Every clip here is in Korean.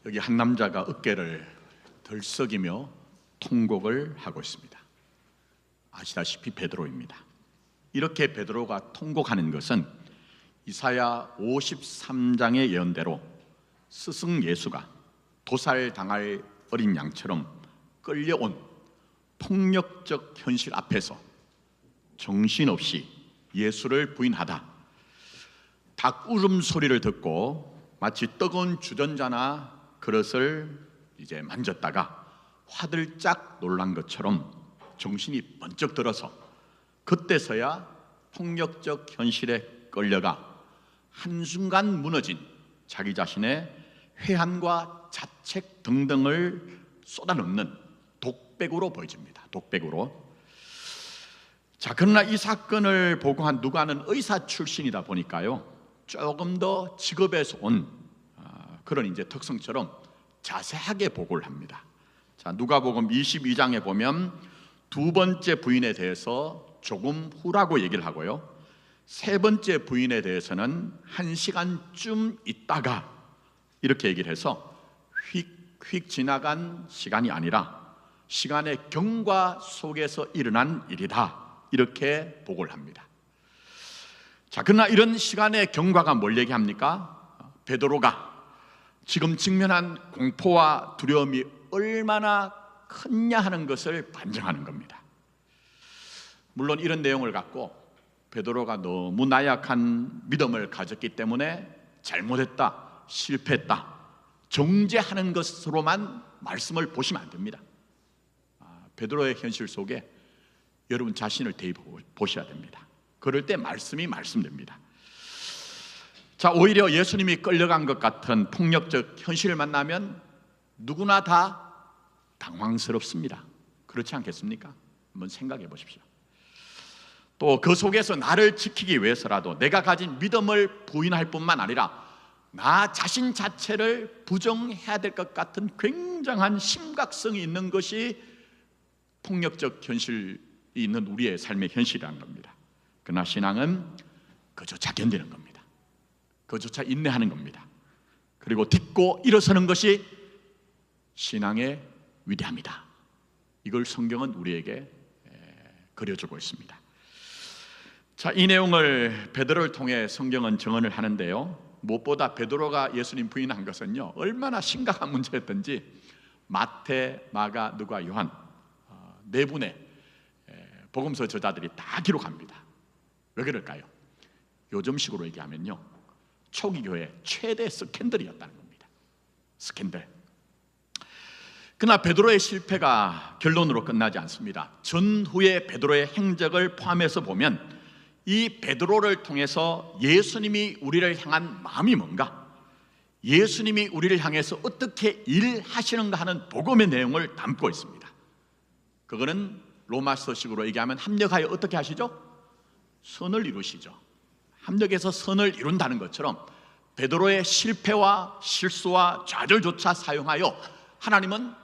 여기 한 남자가 어깨를 들썩이며 통곡을 하고 있습니다. 아시다시피 베드로입니다. 이렇게 베드로가 통곡하는 것은 이사야 53장의 예언대로 스승 예수가 도살당할 어린 양처럼 끌려온 폭력적 현실 앞에서 정신없이 예수를 부인하다 닭 울음소리를 듣고 마치 뜨거운 주전자나 그릇을 이제 만졌다가 화들짝 놀란 것처럼 정신이 번쩍 들어서 그때서야 폭력적 현실에 끌려가 한순간 무너진 자기 자신의 회한과 자책 등등을 쏟아넣는 독백으로 보여집니다. 독백으로. 자, 그러나 이 사건을 보고한 누가는 의사 출신이다 보니까요, 조금 더 직업에서 온 그런 이제 특성처럼 자세하게 보고를 합니다. 자, 누가복음 22장에 보면 두 번째 부인에 대해서 조금 후라고 얘기를 하고요, 세 번째 부인에 대해서는 1시간쯤 있다가 이렇게 얘기를 해서 휙휙 지나간 시간이 아니라 시간의 경과 속에서 일어난 일이다, 이렇게 보고를 합니다. 자, 그러나 이런 시간의 경과가 뭘 얘기합니까? 베드로가 지금 직면한 공포와 두려움이 얼마나 크냐 하는 것을 반증하는 겁니다. 물론 이런 내용을 갖고 베드로가 너무 나약한 믿음을 가졌기 때문에 잘못했다, 실패했다, 정죄하는 것으로만 말씀을 보시면 안 됩니다. 베드로의 현실 속에 여러분 자신을 대입보셔야 됩니다. 그럴 때 말씀이 말씀됩니다. 자, 오히려 예수님이 끌려간 것 같은 폭력적 현실을 만나면 누구나 다 당황스럽습니다. 그렇지 않겠습니까? 한번 생각해 보십시오. 또 그 속에서 나를 지키기 위해서라도 내가 가진 믿음을 부인할 뿐만 아니라 나 자신 자체를 부정해야 될 것 같은 굉장한 심각성이 있는 것이 폭력적 현실이 있는 우리의 삶의 현실이라는 겁니다. 그러나 신앙은 그조차 견디는 겁니다. 그조차 인내하는 겁니다. 그리고 딛고 일어서는 것이 신앙의 위대함이다. 이걸 성경은 우리에게 그려주고 있습니다. 자, 이 내용을 베드로를 통해 성경은 증언을 하는데요, 무엇보다 베드로가 예수님 부인한 것은요, 얼마나 심각한 문제였던지 마태, 마가, 누가, 요한 네 분의 복음서 저자들이 다 기록합니다. 왜 그럴까요? 요즘식으로 얘기하면요, 초기 교회 최대 스캔들이었다는 겁니다. 스캔들. 그러나 베드로의 실패가 결론으로 끝나지 않습니다. 전후의 베드로의 행적을 포함해서 보면 이 베드로를 통해서 예수님이 우리를 향한 마음이 뭔가, 예수님이 우리를 향해서 어떻게 일하시는가 하는 복음의 내용을 담고 있습니다. 그거는 로마서식으로 얘기하면 합력하여 어떻게 하시죠? 선을 이루시죠. 합력해서 선을 이룬다는 것처럼 베드로의 실패와 실수와 좌절조차 사용하여 하나님은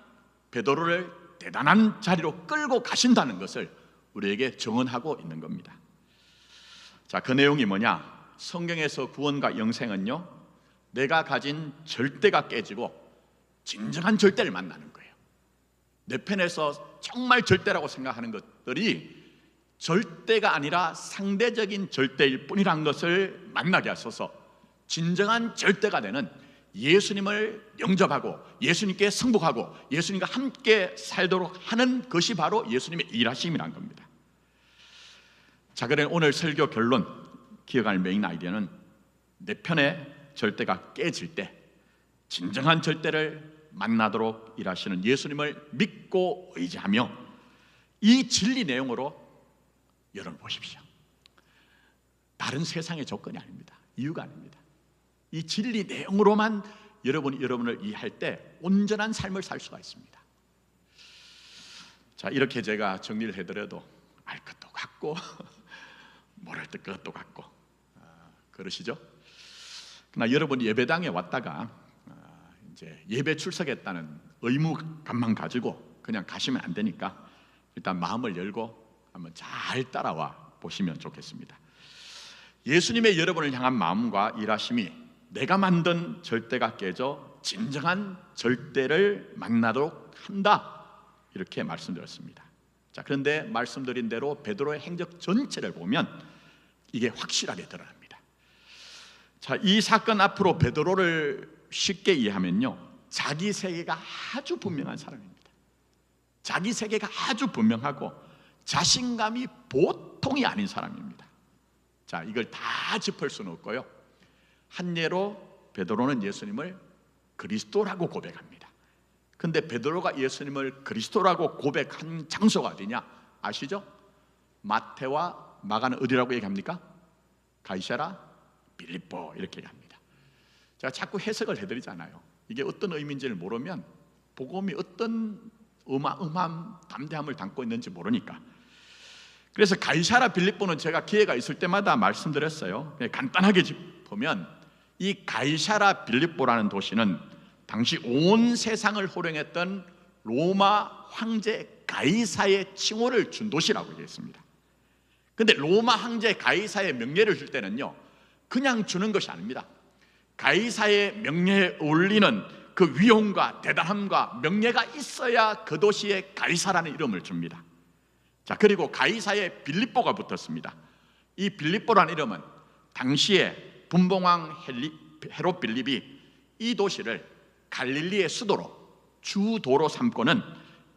베드로를 대단한 자리로 끌고 가신다는 것을 우리에게 증언하고 있는 겁니다. 자, 그 내용이 뭐냐? 성경에서 구원과 영생은요, 내가 가진 절대가 깨지고 진정한 절대를 만나는 거예요. 내 편에서 정말 절대라고 생각하는 것들이 절대가 아니라 상대적인 절대일 뿐이란 것을 만나게 하소서. 진정한 절대가 되는 예수님을 영접하고 예수님께 승복하고 예수님과 함께 살도록 하는 것이 바로 예수님의 일하심이란 겁니다. 자, 그래 오늘 설교 결론, 기억할 메인 아이디어는 내 편의 절대가 깨질 때 진정한 절대를 만나도록 일하시는 예수님을 믿고 의지하며 이 진리 내용으로 여러분 보십시오. 다른 세상의 조건이 아닙니다. 이유가 아닙니다. 이 진리 내용으로만 여러분이 여러분을 이해할 때 온전한 삶을 살 수가 있습니다. 자, 이렇게 제가 정리를 해드려도 알 것도 같고 모를 것도 같고 그러시죠? 그러나 여러분이 예배당에 왔다가 이제 예배 출석했다는 의무감만 가지고 그냥 가시면 안 되니까 일단 마음을 열고 한번 잘 따라와 보시면 좋겠습니다. 예수님의 여러분을 향한 마음과 일하심이 내가 만든 절대가 깨져 진정한 절대를 만나도록 한다, 이렇게 말씀드렸습니다. 자, 그런데 말씀드린 대로 베드로의 행적 전체를 보면 이게 확실하게 드러납니다. 자, 이 사건 앞으로 베드로를 쉽게 이해하면요, 자기 세계가 아주 분명한 사람입니다. 자기 세계가 아주 분명하고 자신감이 보통이 아닌 사람입니다. 자, 이걸 다 짚을 수는 없고요, 한 예로 베드로는 예수님을 그리스도라고 고백합니다. 근데 베드로가 예수님을 그리스도라고 고백한 장소가 어디냐 아시죠? 마태와 마가는 어디라고 얘기합니까? 가이사라 빌립보 이렇게 얘기합니다. 제가 자꾸 해석을 해드리잖아요. 이게 어떤 의미인지를 모르면 복음이 어떤 어마어마한 담대함을 담고 있는지 모르니까. 그래서 가이사라 빌립보는 제가 기회가 있을 때마다 말씀드렸어요. 간단하게 짚으면 이 가이사라 빌립보라는 도시는 당시 온 세상을 호령했던 로마 황제 가이사의 칭호를 준 도시라고 얘기했습니다. 그런데 로마 황제 가이사의 명예를 줄 때는요, 그냥 주는 것이 아닙니다. 가이사의 명예에 어울리는 그 위엄과 대단함과 명예가 있어야 그 도시에 가이사라는 이름을 줍니다. 자, 그리고 가이사에 빌립보가 붙었습니다. 이 빌립보라는 이름은 당시에 분봉왕 헤롯 빌립이 이 도시를 갈릴리의 수도로, 주도로 삼고는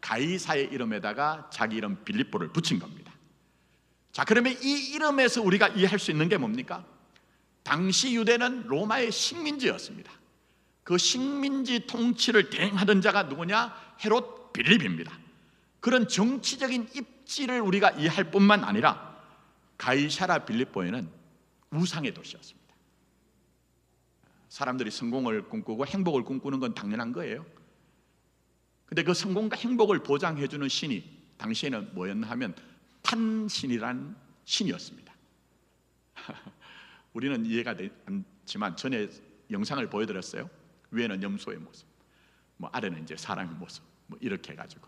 가이사의 이름에다가 자기 이름 빌립보를 붙인 겁니다. 자, 그러면 이 이름에서 우리가 이해할 수 있는 게 뭡니까? 당시 유대는 로마의 식민지였습니다. 그 식민지 통치를 대행하던 자가 누구냐? 헤롯 빌립입니다. 그런 정치적인 입지를 우리가 이해할 뿐만 아니라 가이사라 빌립보에는 우상의 도시였습니다. 사람들이 성공을 꿈꾸고 행복을 꿈꾸는 건 당연한 거예요. 근데 그 성공과 행복을 보장해주는 신이 당시에는 뭐였나 하면 판신이라는 신이었습니다. 우리는 이해가 되지 않지만 전에 영상을 보여드렸어요. 위에는 염소의 모습, 뭐 아래는 이제 사람의 모습, 뭐 이렇게 해가지고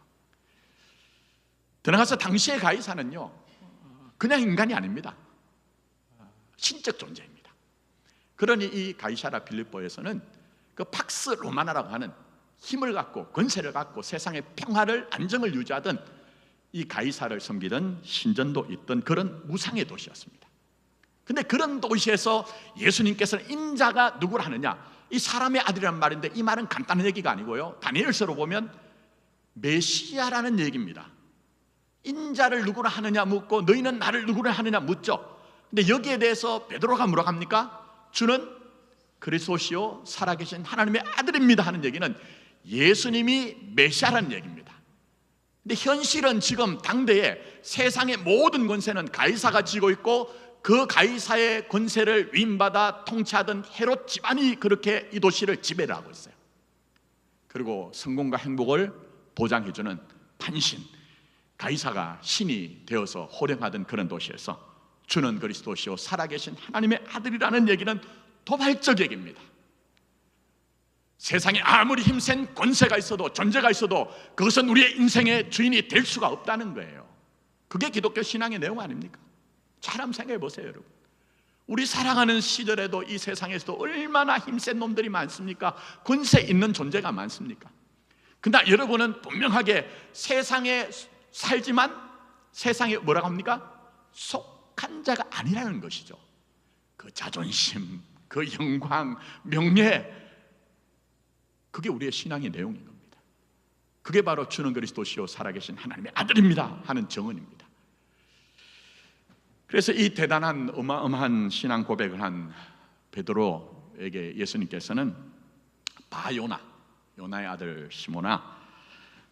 들어가서 당시의 가이사는요, 그냥 인간이 아닙니다. 신적 존재입니다. 그러니 이 가이사라 빌립보에서는 그 팍스 로마나라고 하는 힘을 갖고 권세를 갖고 세상의 평화를, 안정을 유지하던 이 가이사를 섬기던 신전도 있던 그런 우상의 도시였습니다. 근데 그런 도시에서 예수님께서는 인자가 누구를 하느냐, 이 사람의 아들이란 말인데 이 말은 간단한 얘기가 아니고요, 다니엘서로 보면 메시아라는 얘기입니다. 인자를 누구라 하느냐 묻고 너희는 나를 누구라 하느냐 묻죠. 근데 여기에 대해서 베드로가 뭐라고 합니까? 주는 그리스도시요 살아계신 하나님의 아들입니다 하는 얘기는 예수님이 메시아라는 얘기입니다. 근데 현실은 지금 당대에 세상의 모든 권세는 가이사가 쥐고 있고 그 가이사의 권세를 위임받아 통치하던 헤롯 집안이 그렇게 이 도시를 지배를 하고 있어요. 그리고 성공과 행복을 보장해주는 판신, 가이사가 신이 되어서 호령하던 그런 도시에서 주는 그리스도시요 살아계신 하나님의 아들이라는 얘기는 도발적 얘기입니다. 세상에 아무리 힘센 권세가 있어도, 존재가 있어도 그것은 우리의 인생의 주인이 될 수가 없다는 거예요. 그게 기독교 신앙의 내용 아닙니까? 잘 한번 생각해 보세요, 여러분. 우리 살아가는 시절에도 이 세상에서도 얼마나 힘센 놈들이 많습니까? 권세 있는 존재가 많습니까? 그러나 여러분은 분명하게 세상에 살지만 세상에 뭐라고 합니까? 속한 자가 아니라는 것이죠. 그 자존심, 그 영광, 명예, 그게 우리의 신앙의 내용인 겁니다. 그게 바로 주는 그리스도시요 살아계신 하나님의 아들입니다 하는 정언입니다. 그래서 이 대단한 어마어마한 신앙 고백을 한 베드로에게 예수님께서는 바요나, 요나의 아들 시몬아,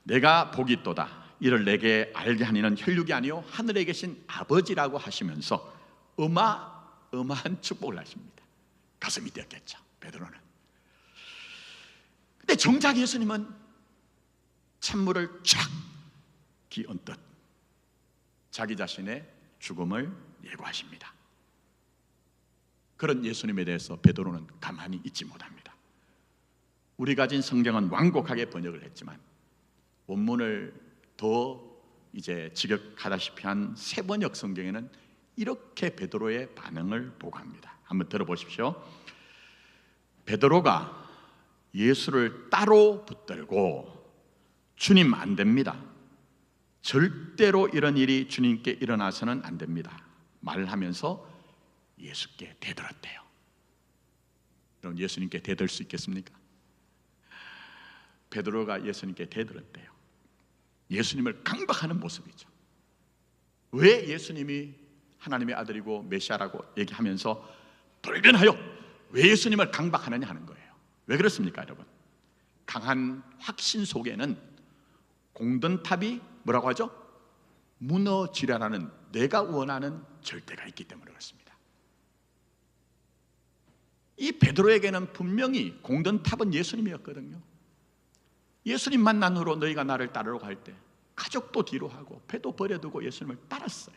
내가 복이 있도다. 이를 내게 알게 하니는 혈육이 아니요 하늘에 계신 아버지라고 하시면서 어마어마한 축복을 하십니다. 가슴이 뛰었겠죠, 베드로는. 근데 정작 예수님은 찬물을 쫙 기얹듯 자기 자신의 죽음을 예고하십니다. 그런 예수님에 대해서 베드로는 가만히 있지 못합니다. 우리 가진 성경은 완곡하게 번역을 했지만 원문을 더 이제 직역하다시피 한 세번역 성경에는 이렇게 베드로의 반응을 보고합니다. 한번 들어보십시오. 베드로가 예수를 따로 붙들고 주님 안 됩니다. 절대로 이런 일이 주님께 일어나서는 안 됩니다. 말을 하면서 예수께 대들었대요. 그럼 예수님께 대들 수 있겠습니까? 베드로가 예수님께 대들었대요. 예수님을 강박하는 모습이죠. 왜 예수님이 하나님의 아들이고 메시아라고 얘기하면서 돌변하여 왜 예수님을 강박하느냐 하는 거예요. 왜 그렇습니까, 여러분? 강한 확신 속에는 공든탑이 뭐라고 하죠? 무너지려는 내가 원하는 절대가 있기 때문에 그렇습니다. 이 베드로에게는 분명히 공든탑은 예수님이었거든요. 예수님 만난 후로 너희가 나를 따르러 갈 때 가족도 뒤로 하고 배도 버려두고 예수님을 따랐어요.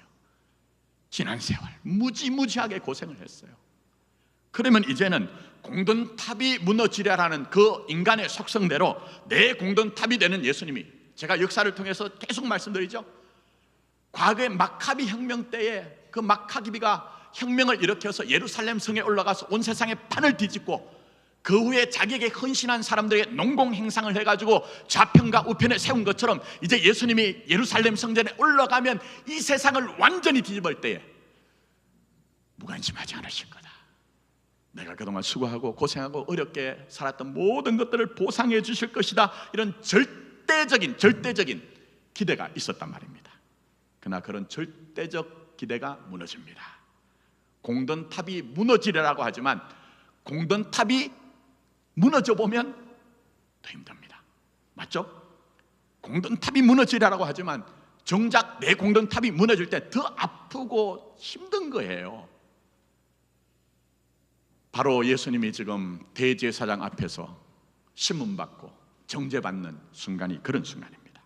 지난 세월 무지무지하게 고생을 했어요. 그러면 이제는 공든탑이 무너지려는 그 인간의 속성대로 내 공든탑이 되는 예수님이, 제가 역사를 통해서 계속 말씀드리죠. 과거의 마카비 혁명 때에 그 마카비가 혁명을 일으켜서 예루살렘 성에 올라가서 온 세상의 판을 뒤집고 그 후에 자기에게 헌신한 사람들에게 농공행상을 해가지고 좌편과 우편에 세운 것처럼 이제 예수님이 예루살렘 성전에 올라가면 이 세상을 완전히 뒤집을 때에 무관심하지 않으실 거다. 내가 그동안 수고하고 고생하고 어렵게 살았던 모든 것들을 보상해 주실 것이다. 이런 절대적인 기대가 있었단 말입니다. 그러나 그런 절대적 기대가 무너집니다. 공든탑이 무너지려고 하지만 공든탑이 무너져 보면 더 힘듭니다. 맞죠? 공든탑이 무너지려고 하지만 정작 내 공든탑이 무너질 때 더 아프고 힘든 거예요. 바로 예수님이 지금 대제사장 앞에서 신문받고 정죄받는 순간이 그런 순간입니다.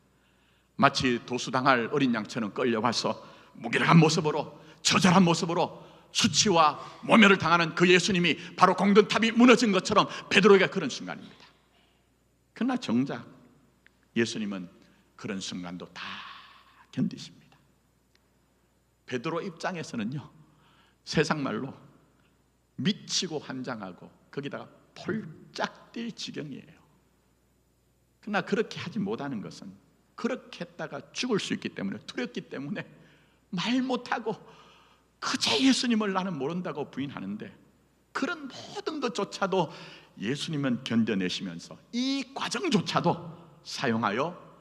마치 도수당할 어린 양처럼 끌려와서 무기력한 모습으로, 처절한 모습으로 수치와 모멸을 당하는 그 예수님이 바로 공든탑이 무너진 것처럼 베드로에게 그런 순간입니다. 그러나 정작 예수님은 그런 순간도 다 견디십니다. 베드로 입장에서는요, 세상 말로 미치고 환장하고 거기다가 폴짝 뛸 지경이에요. 그러나 그렇게 하지 못하는 것은 그렇게 했다가 죽을 수 있기 때문에, 두렵기 때문에 말 못하고 그저 예수님을 나는 모른다고 부인하는데, 그런 모든 것조차도 예수님은 견뎌내시면서 이 과정조차도 사용하여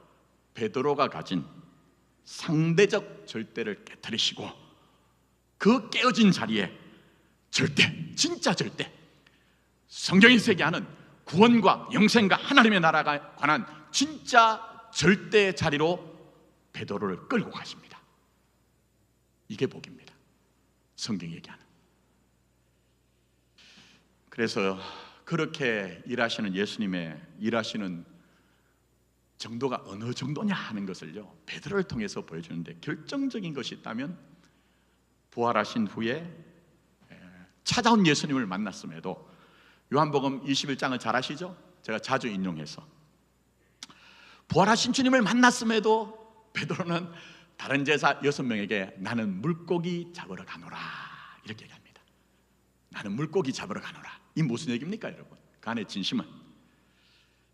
베드로가 가진 상대적 절대를 깨뜨리시고 그 깨어진 자리에 절대, 진짜 절대, 성경이 세계하는 구원과 영생과 하나님의 나라가 관한 진짜 절대 자리로 베드로를 끌고 가십니다. 이게 복입니다. 성경이 얘기하는. 그래서 그렇게 일하시는 예수님의 일하시는 정도가 어느 정도냐 하는 것을요, 베드로를 통해서 보여주는데, 결정적인 것이 있다면 부활하신 후에 찾아온 예수님을 만났음에도, 요한복음 21장을 잘 아시죠? 제가 자주 인용해서, 부활하신 주님을 만났음에도 베드로는 다른 제자 6명에게 나는 물고기 잡으러 가노라 이렇게 얘기합니다. 나는 물고기 잡으러 가노라. 이 무슨 얘기입니까, 여러분? 그 안에 진심은,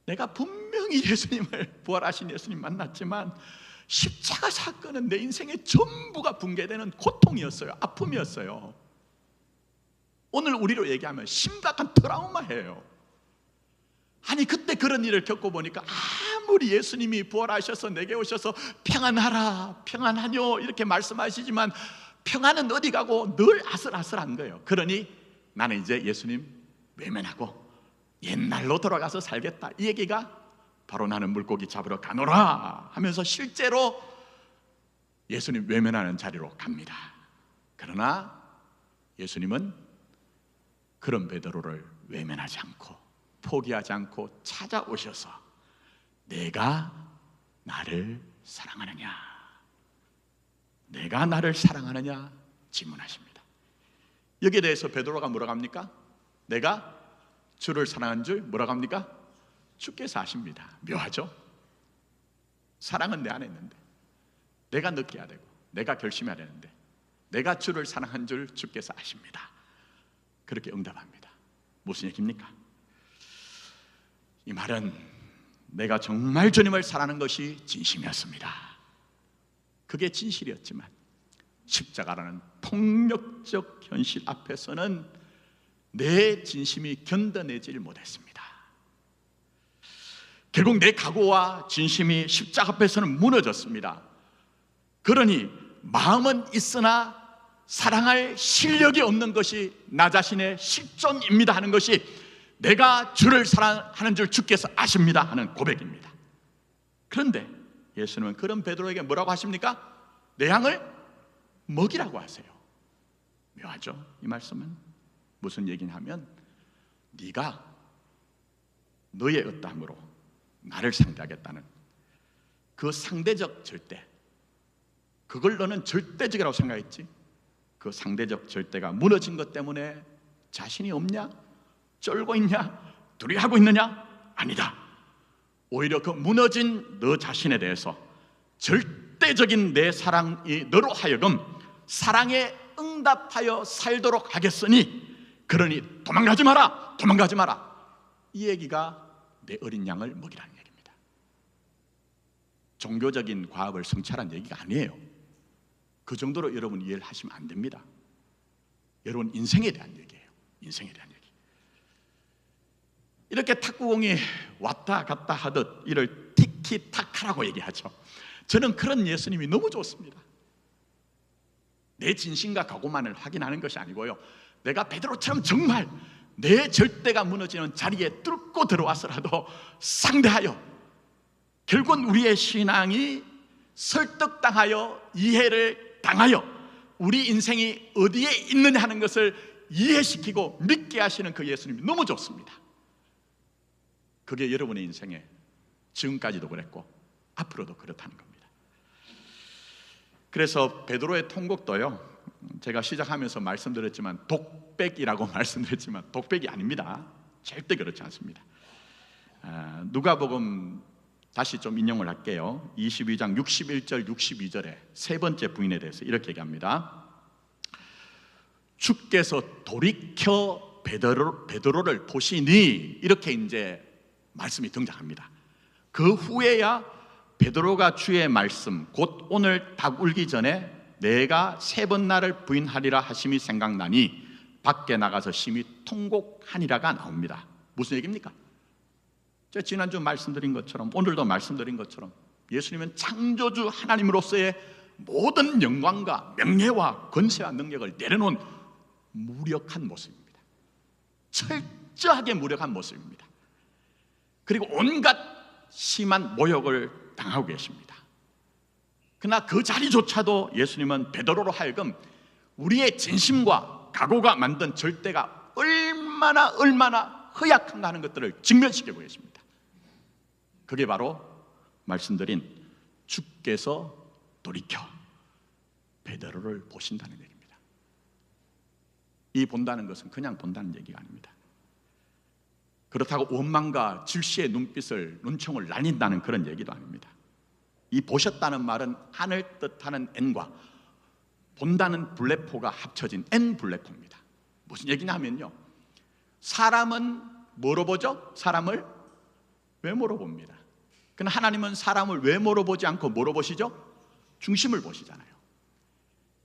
내가 분명히 예수님을, 부활하신 예수님 만났지만 십자가 사건은 내 인생의 전부가 붕괴되는 고통이었어요. 아픔이었어요. 오늘 우리로 얘기하면 심각한 트라우마예요. 아니, 그때 그런 일을 겪어보니까 아무리 예수님이 부활하셔서 내게 오셔서 평안하라, 평안하뇨 이렇게 말씀하시지만 평안은 어디 가고 늘 아슬아슬한 거예요. 그러니 나는 이제 예수님 외면하고 옛날로 돌아가서 살겠다, 이 얘기가 바로 나는 물고기 잡으러 가노라 하면서 실제로 예수님 외면하는 자리로 갑니다. 그러나 예수님은 그런 베드로를 외면하지 않고 포기하지 않고 찾아오셔서 내가 나를 사랑하느냐, 내가 나를 사랑하느냐 질문하십니다. 여기에 대해서 베드로가 뭐라고 합니까? 내가 주를 사랑한 줄 뭐라고 합니까? 주께서 아십니다. 묘하죠? 사랑은 내 안에 있는데, 내가 느껴야 되고 내가 결심해야 되는데, 내가 주를 사랑한 줄 주께서 아십니다. 그렇게 응답합니다. 무슨 얘기입니까? 이 말은 내가 정말 주님을 사랑하는 것이 진심이었습니다. 그게 진실이었지만 십자가라는 폭력적 현실 앞에서는 내 진심이 견뎌내질 못했습니다. 결국 내 각오와 진심이 십자가 앞에서는 무너졌습니다. 그러니 마음은 있으나 사랑할 실력이 없는 것이 나 자신의 실존입니다 하는 것이 내가 주를 사랑하는 줄 주께서 아십니다 하는 고백입니다. 그런데 예수님은 그런 베드로에게 뭐라고 하십니까? 내 양을 먹이라고 하세요. 묘하죠? 이 말씀은 무슨 얘기냐면 네가 너의 어떠함으로 나를 상대하겠다는 그 상대적 절대, 그걸 너는 절대적이라고 생각했지? 그 상대적 절대가 무너진 것 때문에 자신이 없냐? 쩔고 있냐? 두려워하고 있느냐? 아니다. 오히려 그 무너진 너 자신에 대해서 절대적인 내 사랑이 너로 하여금 사랑에 응답하여 살도록 하겠으니 그러니 도망가지 마라, 도망가지 마라. 이 얘기가 내 어린 양을 먹이라는 얘기입니다. 종교적인 과업을 성찰한 얘기가 아니에요. 그 정도로 여러분 이해를 하시면 안 됩니다. 여러분 인생에 대한 얘기예요. 인생에 대한 얘기. 이렇게 탁구공이 왔다 갔다 하듯 이를 티키타카라고 얘기하죠. 저는 그런 예수님이 너무 좋습니다. 내 진심과 각오만을 확인하는 것이 아니고요, 내가 베드로처럼 정말 내 절대가 무너지는 자리에 뚫고 들어와서라도 상대하여 결국은 우리의 신앙이 설득당하여 이해를 당하여 우리 인생이 어디에 있느냐 하는 것을 이해시키고 믿게 하시는 그 예수님이 너무 좋습니다. 그게 여러분의 인생에 지금까지도 그랬고 앞으로도 그렇다는 겁니다. 그래서 베드로의 통곡도요, 제가 시작하면서 말씀드렸지만 독백이라고 말씀드렸지만 독백이 아닙니다. 절대 그렇지 않습니다. 누가복음 다시 좀 인용을 할게요. 22장 61절 62절에 세 번째 부인에 대해서 이렇게 얘기합니다. 주께서 돌이켜 베드로를 보시니, 이렇게 이제 말씀이 등장합니다. 그 후에야 베드로가 주의 말씀 곧 오늘 닭 울기 전에 내가 세 번 나를 부인하리라 하심이 생각나니 밖에 나가서 심히 통곡하니라가 나옵니다. 무슨 얘기입니까? 제가 지난주 말씀드린 것처럼 오늘도 말씀드린 것처럼 예수님은 창조주 하나님으로서의 모든 영광과 명예와 권세와 능력을 내려놓은 무력한 모습입니다. 철저하게 무력한 모습입니다. 그리고 온갖 심한 모욕을 당하고 계십니다. 그러나 그 자리조차도 예수님은 베드로로 하여금 우리의 진심과 각오가 만든 절대가 얼마나 허약한가 하는 것들을 직면시키고 계십니다. 그게 바로 말씀드린 주께서 돌이켜 베드로를 보신다는 얘기입니다. 이 본다는 것은 그냥 본다는 얘기가 아닙니다. 그렇다고 원망과 질시의 눈총을 날린다는 그런 얘기도 아닙니다. 이 보셨다는 말은 하늘 뜻하는 N과 본다는 블레포가 합쳐진 N 블레포입니다. 무슨 얘기냐 하면요, 사람은 뭐로 보죠? 사람을 외모로 봅니다. 그러나 하나님은 사람을 외모로 보지 않고 뭐로 보시죠? 중심을 보시잖아요.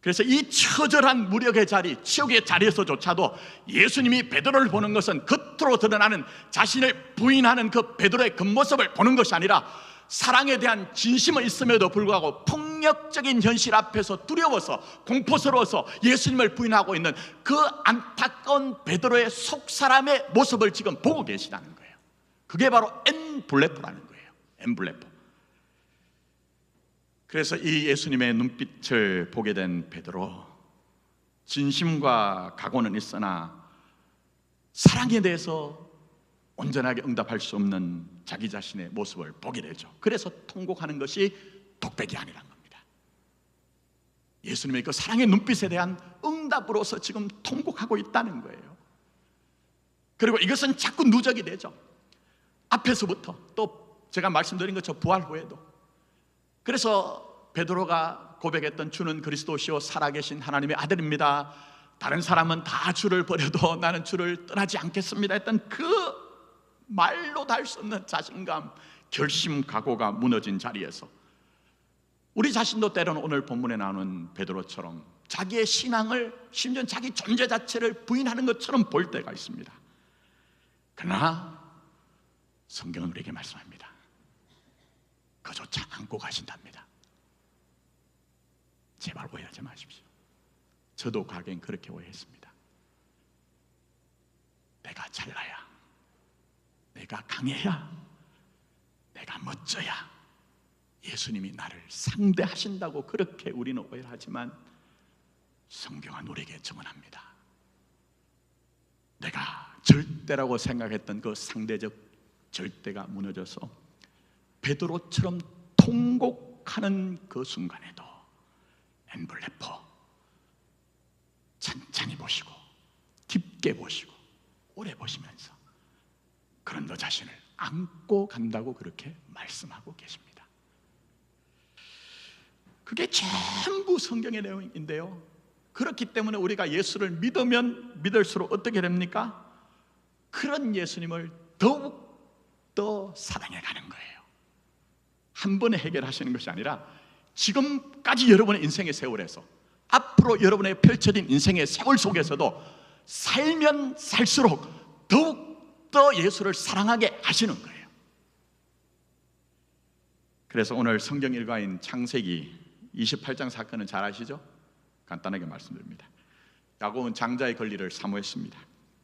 그래서 이 처절한 무력의 자리, 치욕의 자리에서조차도 예수님이 베드로를 보는 것은 겉으로 드러나는 자신을 부인하는 그 베드로의 겉모습을 보는 것이 아니라 사랑에 대한 진심은 있음에도 불구하고 폭력적인 현실 앞에서 두려워서 공포스러워서 예수님을 부인하고 있는 그 안타까운 베드로의 속사람의 모습을 지금 보고 계시다는 거예요. 그게 바로 엔블레포라는 거예요. 엔블레포. 그래서 이 예수님의 눈빛을 보게 된 베드로, 진심과 각오는 있으나 사랑에 대해서 온전하게 응답할 수 없는 자기 자신의 모습을 보게 되죠. 그래서 통곡하는 것이 독백이 아니란 겁니다. 예수님의 그 사랑의 눈빛에 대한 응답으로서 지금 통곡하고 있다는 거예요. 그리고 이것은 자꾸 누적이 되죠. 앞에서부터 또 제가 말씀드린 것처럼 부활 후에도. 그래서 베드로가 고백했던 주는 그리스도시요 살아계신 하나님의 아들입니다, 다른 사람은 다 주를 버려도 나는 주를 떠나지 않겠습니다 했던 그 말로 다 할 수 없는 자신감, 결심, 각오가 무너진 자리에서 우리 자신도 때로는 오늘 본문에 나오는 베드로처럼 자기의 신앙을, 심지어 자기 존재 자체를 부인하는 것처럼 볼 때가 있습니다. 그러나 성경은 우리에게 말씀합니다. 그조차 안고 가신답니다. 제발 오해하지 마십시오. 저도 과거엔 그렇게 오해했습니다. 내가 잘나야, 내가 강해야, 내가 멋져야 예수님이 나를 상대하신다고 그렇게 우리는 오해를 하지만 성경은 우리에게 증언합니다. 내가 절대라고 생각했던 그 상대적 절대가 무너져서 베드로처럼 통곡하는 그 순간에도 엠블레퍼 천천히 보시고 깊게 보시고 오래 보시면서 그런 너 자신을 안고 간다고 그렇게 말씀하고 계십니다. 그게 전부 성경의 내용인데요, 그렇기 때문에 우리가 예수를 믿으면 믿을수록 어떻게 됩니까? 그런 예수님을 더욱 더 사랑해 가는 거예요. 한 번에 해결하시는 것이 아니라 지금까지 여러분의 인생의 세월에서 앞으로 여러분의 펼쳐진 인생의 세월 속에서도 살면 살수록 더욱 더 예수를 사랑하게 하시는 거예요. 그래서 오늘 성경 일과인 창세기 28장 사건은 잘 아시죠? 간단하게 말씀드립니다. 야곱은 장자의 권리를 사모했습니다.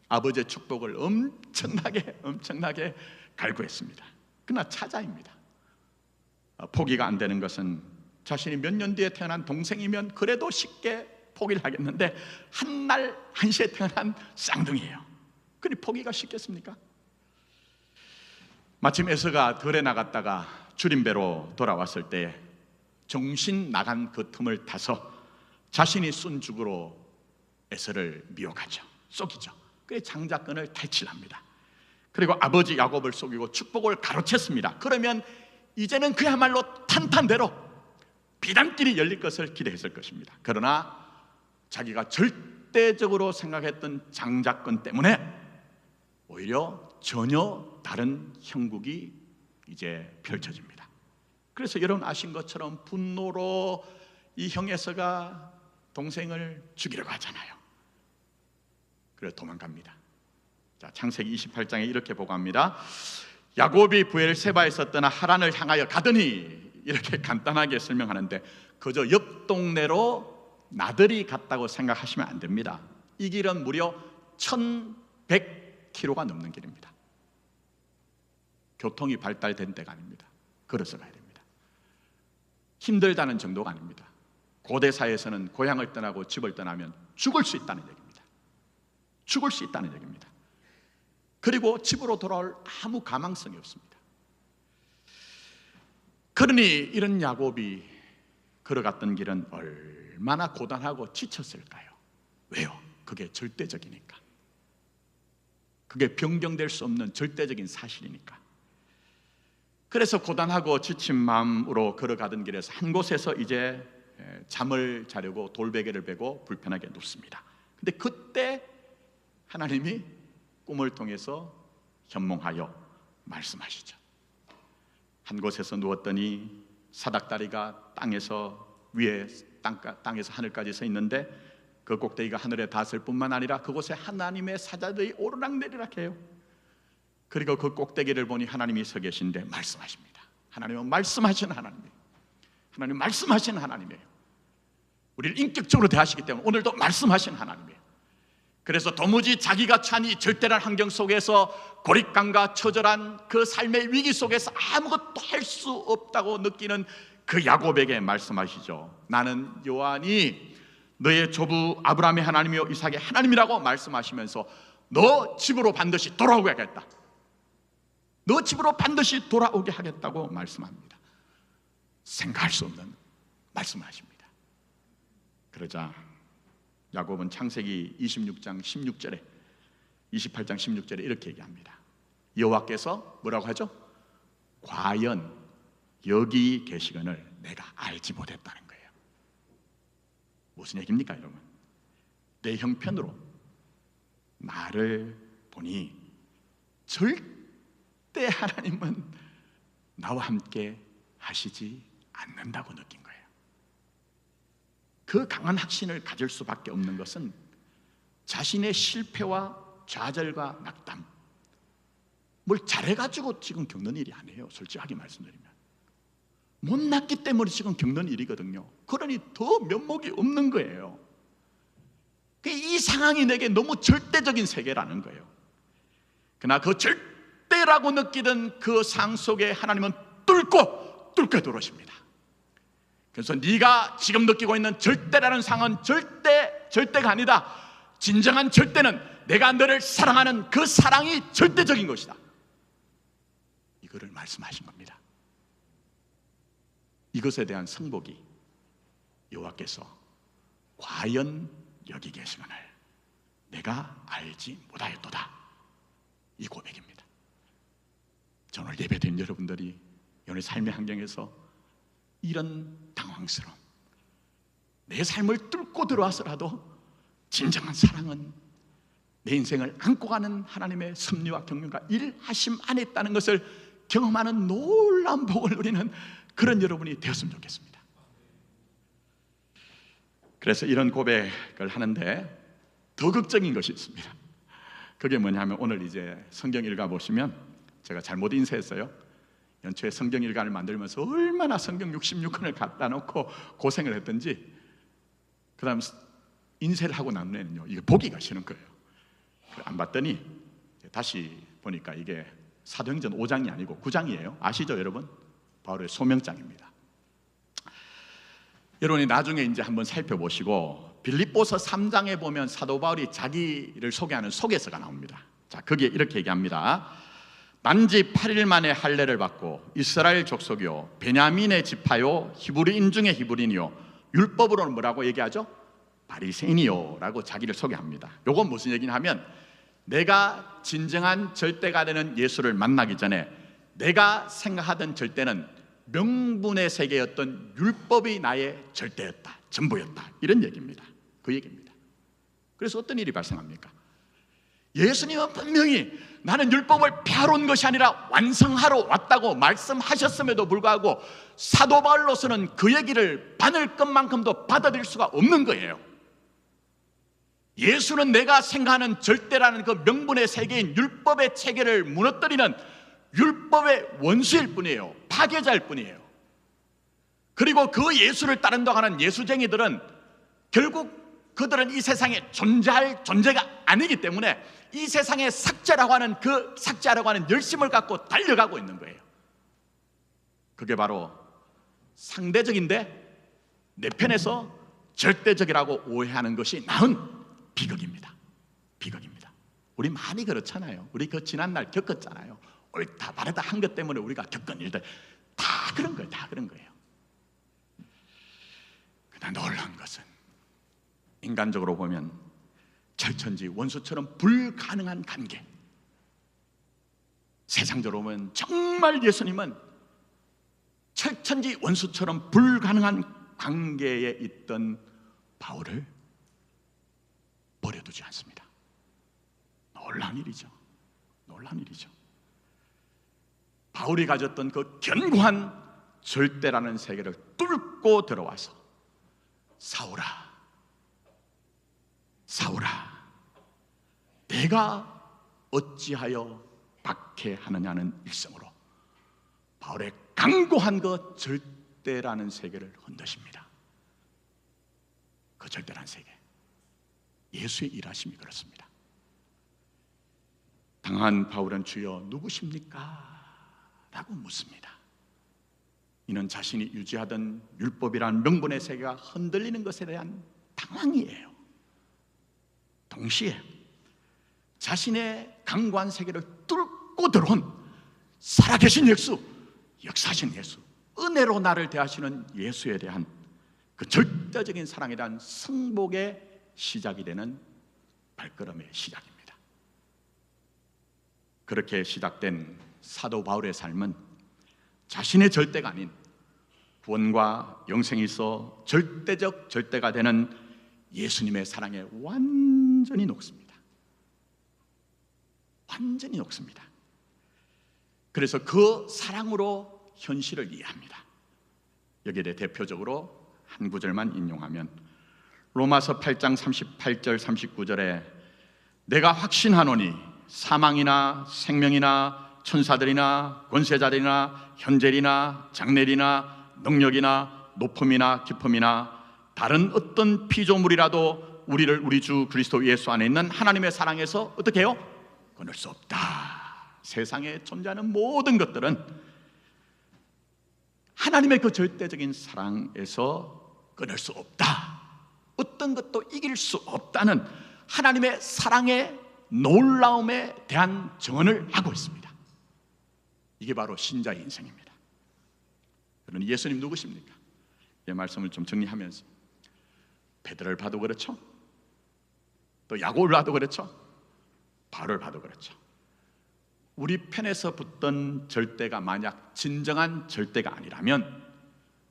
아버지의 축복을 엄청나게 갈구했습니다. 그러나 차자입니다. 포기가 안 되는 것은 자신이 몇 년 뒤에 태어난 동생이면 그래도 쉽게 포기를 하겠는데 한날 한시에 태어난 쌍둥이에요. 그니 포기가 쉽겠습니까? 마침 에서가 들에 나갔다가 줄임배로 돌아왔을 때 정신 나간 그 틈을 타서 자신이 쏜 죽으로 에서를 미혹하죠. 속이죠. 그래서 장자권을 탈취합니다. 그리고 아버지 야곱을 속이고 축복을 가로챘습니다. 그러면 이제는 그야말로 탄탄대로 비단길이 열릴 것을 기대했을 것입니다. 그러나 자기가 절대적으로 생각했던 장자권 때문에 오히려 전혀 다른 형국이 이제 펼쳐집니다. 그래서 여러분 아신 것처럼 분노로 이 형 에서가 동생을 죽이려고 하잖아요. 그래서 도망갑니다. 자, 창세기 28장에 이렇게 보고합니다. 야곱이 브엘세바에서 떠나 하란을 향하여 가더니, 이렇게 간단하게 설명하는데 그저 옆 동네로 나들이 갔다고 생각하시면 안 됩니다. 이 길은 무려 1100km가 넘는 길입니다. 교통이 발달된 데가 아닙니다. 걸어서 가야 됩니다. 힘들다는 정도가 아닙니다. 고대 사회에서는 고향을 떠나고 집을 떠나면 죽을 수 있다는 얘기입니다. 죽을 수 있다는 얘기입니다. 그리고 집으로 돌아올 아무 가망성이 없습니다. 그러니 이런 야곱이 걸어갔던 길은 얼마나 고단하고 지쳤을까요? 왜요? 그게 절대적이니까. 그게 변경될 수 없는 절대적인 사실이니까. 그래서 고단하고 지친 마음으로 걸어가던 길에서 한 곳에서 이제 잠을 자려고 돌베개를 베고 불편하게 눕습니다. 근데 그때 하나님이 꿈을 통해서 현몽하여 말씀하시죠. 한 곳에서 누웠더니 사닥다리가 땅에서 위에 땅에서 하늘까지 서 있는데 그 꼭대기가 하늘에 닿았을 뿐만 아니라 그곳에 하나님의 사자들이 오르락내리락 해요. 그리고 그 꼭대기를 보니 하나님이 서 계신데 말씀하십니다. 하나님은 말씀하시는 하나님이에요. 하나님 말씀하시는 하나님이에요. 우리를 인격적으로 대하시기 때문에 오늘도 말씀하시는 하나님이에요. 그래서 도무지 자기가 처한 이 절대란 환경 속에서 고립감과 처절한 그 삶의 위기 속에서 아무것도 할 수 없다고 느끼는 그 야곱에게 말씀하시죠. 나는 여호와니 너의 조부 아브라함의 하나님이요 이삭의 하나님이라고 말씀하시면서 너 집으로 반드시 돌아오게 하겠다. 너 집으로 반드시 돌아오게 하겠다고 말씀합니다. 생각할 수 없는 말씀을 하십니다. 그러자 야곱은 창세기 26장 16절에 28장 16절에 이렇게 얘기합니다. 여호와께서 뭐라고 하죠? 과연 여기 계시거늘 내가 알지 못했다는 거예요. 무슨 얘기입니까 여러분? 내 형편으로 나를 보니 절대 절대 하나님은 나와 함께 하시지 않는다고 느낀 거예요. 그 강한 확신을 가질 수밖에 없는 것은 자신의 실패와 좌절과 낙담, 뭘 잘해가지고 지금 겪는 일이 아니에요. 솔직하게 말씀드리면 못났기 때문에 지금 겪는 일이거든요. 그러니 더 면목이 없는 거예요. 이 상황이 내게 너무 절대적인 세계라는 거예요. 그러나 그 절대라고 느끼던 그 상황 속에 하나님은 뚫고 들어오십니다. 그래서 네가 지금 느끼고 있는 절대라는 상황은 절대가 아니다. 진정한 절대는 내가 너를 사랑하는 그 사랑이 절대적인 것이다. 이거를 말씀하신 겁니다. 이것에 대한 승복이 여호와께서 과연 여기 계시거늘 내가 알지 못하였도다, 이 고백입니다. 저는 오늘 예배드린 여러분들이 오늘 삶의 환경에서 이런 당황스러움, 내 삶을 뚫고 들어와서라도 진정한 사랑은 내 인생을 안고 가는 하나님의 섭리와 경륜과 일하심 안에 있다는 것을 경험하는 놀라운 복을 누리는 그런 여러분이 되었으면 좋겠습니다. 그래서 이런 고백을 하는데 더 극적인 것이 있습니다. 그게 뭐냐면 오늘 이제 성경 읽어 보시면 제가 잘못 인쇄했어요. 연초에 성경 일간을 만들면서 얼마나 성경 66권을 갖다 놓고 고생을 했던지, 그 다음 인쇄를 하고 난 후에는요, 이게 보기가 싫은 거예요. 안 봤더니 다시 보니까 이게 사도행전 5장이 아니고 9장이에요. 아시죠 여러분? 바울의 소명장입니다. 여러분이 나중에 이제 한번 살펴보시고 빌립보서 3장에 보면 사도 바울이 자기를 소개하는 소개서가 나옵니다. 자, 거기에 이렇게 얘기합니다. 난지 8일 만에 할례를 받고 이스라엘 족속이요 베냐민의 지파요 히브리인 중에 히브리인이요 율법으로는 뭐라고 얘기하죠? 바리새인이요 라고 자기를 소개합니다. 요건 무슨 얘기냐 하면 내가 진정한 절대가 되는 예수를 만나기 전에 내가 생각하던 절대는 명분의 세계였던 율법이 나의 절대였다, 전부였다, 이런 얘기입니다. 그 얘기입니다. 그래서 어떤 일이 발생합니까? 예수님은 분명히 나는 율법을 폐하러 온 것이 아니라 완성하러 왔다고 말씀하셨음에도 불구하고 사도 바울로서는 그 얘기를 바늘 것만큼도 받아들일 수가 없는 거예요. 예수는 내가 생각하는 절대라는 그 명분의 세계인 율법의 체계를 무너뜨리는 율법의 원수일 뿐이에요. 파괴자일 뿐이에요. 그리고 그 예수를 따른다고 하는 예수쟁이들은 결국 그들은 이 세상에 존재할 존재가 아니기 때문에 이 세상에 삭제라고 하는 그 삭제하려고 하는 열심을 갖고 달려가고 있는 거예요. 그게 바로 상대적인데 내 편에서 절대적이라고 오해하는 것이 나은 비극입니다. 비극입니다. 우리 많이 그렇잖아요. 우리 그 지난날 겪었잖아요. 옳다 바르다 한 것 때문에 우리가 겪은 일들 다 그런 거예요. 다 그런 거예요. 그러나 놀라운 것은 인간적으로 보면 철천지 원수처럼 불가능한 관계, 세상적으로 보면 정말 예수님은 철천지 원수처럼 불가능한 관계에 있던 바울을 버려두지 않습니다. 놀라운 일이죠. 놀라운 일이죠. 바울이 가졌던 그 견고한 절대라는 세계를 뚫고 들어와서 사울아, 사울아, 내가 어찌하여 박해하느냐는 일성으로 바울의 강고한 그 절대라는 세계를 흔드십니다. 그 절대라는 세계, 예수의 일하심이 그렇습니다. 당한 바울은 주여 누구십니까? 라고 묻습니다. 이는 자신이 유지하던 율법이라는 명분의 세계가 흔들리는 것에 대한 당황이에요. 동시에 자신의 강고한 세계를 뚫고 들어온 살아계신 예수, 역사하신 예수, 은혜로 나를 대하시는 예수에 대한 그 절대적인 사랑에 대한 승복의 시작이 되는 발걸음의 시작입니다. 그렇게 시작된 사도 바울의 삶은 자신의 절대가 아닌 구원과 영생이 있어 절대적 절대가 되는 예수님의 사랑에 완전히 녹습니다. 완전히 녹습니다. 그래서 그 사랑으로 현실을 이해합니다. 여기에 대해 대표적으로 한 구절만 인용하면 로마서 8장 38절 39절에 내가 확신하노니 사망이나 생명이나 천사들이나 권세자들이나 현재리나 장래리나 능력이나 높음이나 깊음이나 다른 어떤 피조물이라도 우리를 우리 주 그리스도 예수 안에 있는 하나님의 사랑에서 어떻게 해요? 끊을 수 없다. 세상에 존재하는 모든 것들은 하나님의 그 절대적인 사랑에서 끊을 수 없다. 어떤 것도 이길 수 없다는 하나님의 사랑의 놀라움에 대한 증언을 하고 있습니다. 이게 바로 신자의 인생입니다. 여러분, 예수님 누구십니까? 이 말씀을 좀 정리하면서 베드로를 봐도 그렇죠, 또 야고보를 봐도 그렇죠, 바울을 봐도 그렇죠. 우리 편에서 붙던 절대가 만약 진정한 절대가 아니라면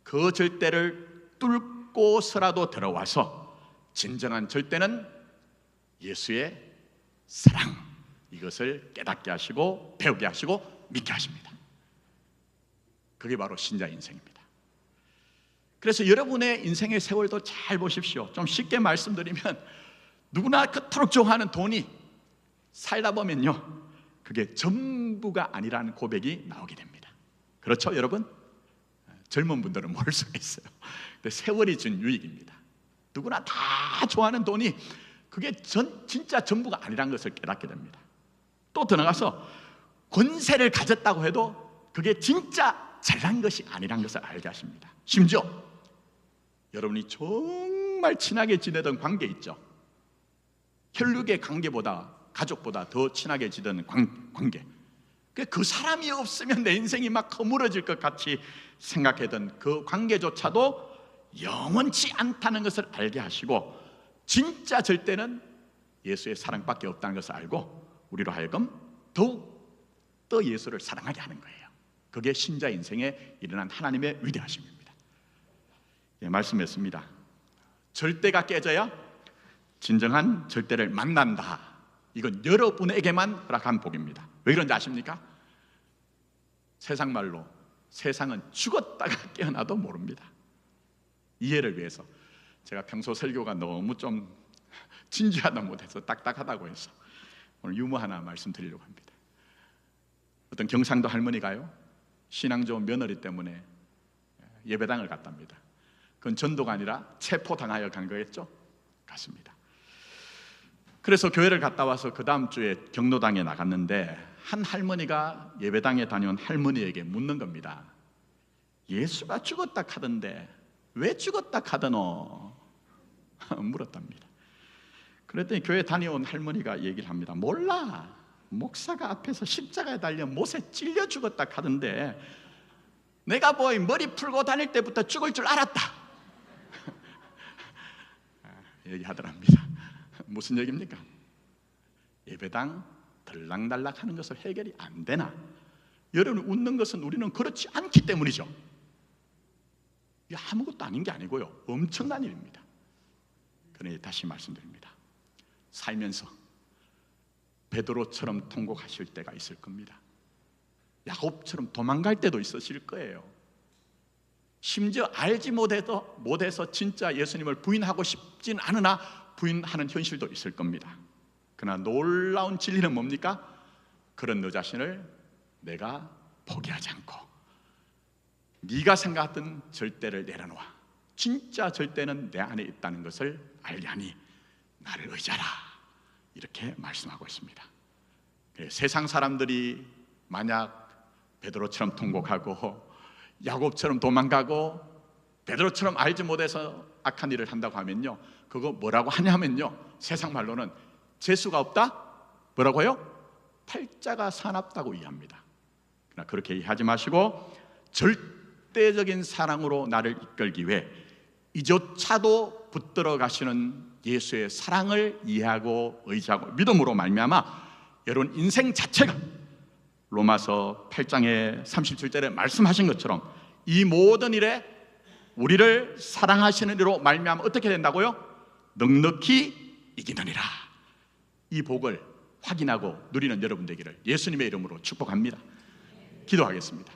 그 절대를 뚫고서라도 들어와서 진정한 절대는 예수의 사랑, 이것을 깨닫게 하시고 배우게 하시고 믿게 하십니다. 그게 바로 신자의 인생입니다. 그래서 여러분의 인생의 세월도 잘 보십시오. 좀 쉽게 말씀드리면 누구나 그토록 좋아하는 돈이 살다 보면요, 그게 전부가 아니라는 고백이 나오게 됩니다. 그렇죠, 여러분? 젊은 분들은 모를 수가 있어요. 근데 세월이 준 유익입니다. 누구나 다 좋아하는 돈이 그게 진짜 전부가 아니라는 것을 깨닫게 됩니다. 또 더 나가서 권세를 가졌다고 해도 그게 진짜 잘난 것이 아니라는 것을 알게 하십니다. 심지어 여러분이 정말 친하게 지내던 관계 있죠, 혈육의 관계보다, 가족보다 더 친하게 지내던 관계, 그 사람이 없으면 내 인생이 막 허물어질 것 같이 생각했던 그 관계조차도 영원치 않다는 것을 알게 하시고 진짜 절대는 예수의 사랑밖에 없다는 것을 알고 우리로 하여금 더욱 더 예수를 사랑하게 하는 거예요. 그게 신자 인생에 일어난 하나님의 위대하심입니다. 예, 말씀했습니다. 절대가 깨져야 진정한 절대를 만난다. 이건 여러분에게만 허락한 복입니다. 왜 그런지 아십니까? 세상 말로 세상은 죽었다가 깨어나도 모릅니다. 이해를 위해서 제가 평소 설교가 너무 좀 진지하다 못해서 딱딱하다고 해서 오늘 유머 하나 말씀드리려고 합니다. 어떤 경상도 할머니가요, 신앙 좋은 며느리 때문에 예배당을 갔답니다. 그건 전도가 아니라 체포당하여 간 거겠죠? 같습니다. 그래서 교회를 갔다 와서 그 다음 주에 경로당에 나갔는데 한 할머니가 예배당에 다녀온 할머니에게 묻는 겁니다. 예수가 죽었다 카던데 왜 죽었다 카더노? 물었답니다. 그랬더니 교회 다녀온 할머니가 얘기를 합니다. 몰라, 목사가 앞에서 십자가에 달려 못에 찔려 죽었다 카던데 내가 뭐 머리 풀고 다닐 때부터 죽을 줄 알았다. 얘기하더랍니다. 무슨 얘기입니까? 예배당 들락날락 하는 것을 해결이 안 되나? 여러분, 웃는 것은 우리는 그렇지 않기 때문이죠. 이게 아무것도 아닌 게 아니고요, 엄청난 일입니다. 그러니 다시 말씀드립니다. 살면서 베드로처럼 통곡하실 때가 있을 겁니다. 야곱처럼 도망갈 때도 있으실 거예요. 심지어 알지 못해서 진짜 예수님을 부인하고 싶진 않으나 부인하는 현실도 있을 겁니다. 그러나 놀라운 진리는 뭡니까? 그런 너 자신을 내가 포기하지 않고 네가 생각했던 절대를 내려놓아 진짜 절대는 내 안에 있다는 것을 알게 하니 나를 의지하라, 이렇게 말씀하고 있습니다. 세상 사람들이 만약 베드로처럼 통곡하고 야곱처럼 도망가고 베드로처럼 알지 못해서 악한 일을 한다고 하면요, 그거 뭐라고 하냐면요, 세상 말로는 재수가 없다? 뭐라고요? 팔자가 사납다고 이해합니다. 그러나 그렇게 이해하지 마시고 절대적인 사랑으로 나를 이끌기 위해 이조차도 붙들어 가시는 예수의 사랑을 이해하고 의지하고 믿음으로 말미암아 여러분 인생 자체가 로마서 8장의 37절에 말씀하신 것처럼 이 모든 일에 우리를 사랑하시는 이로 말미암아 어떻게 된다고요? 넉넉히 이기느니라. 이 복을 확인하고 누리는 여러분 되기를 예수님의 이름으로 축복합니다. 기도하겠습니다.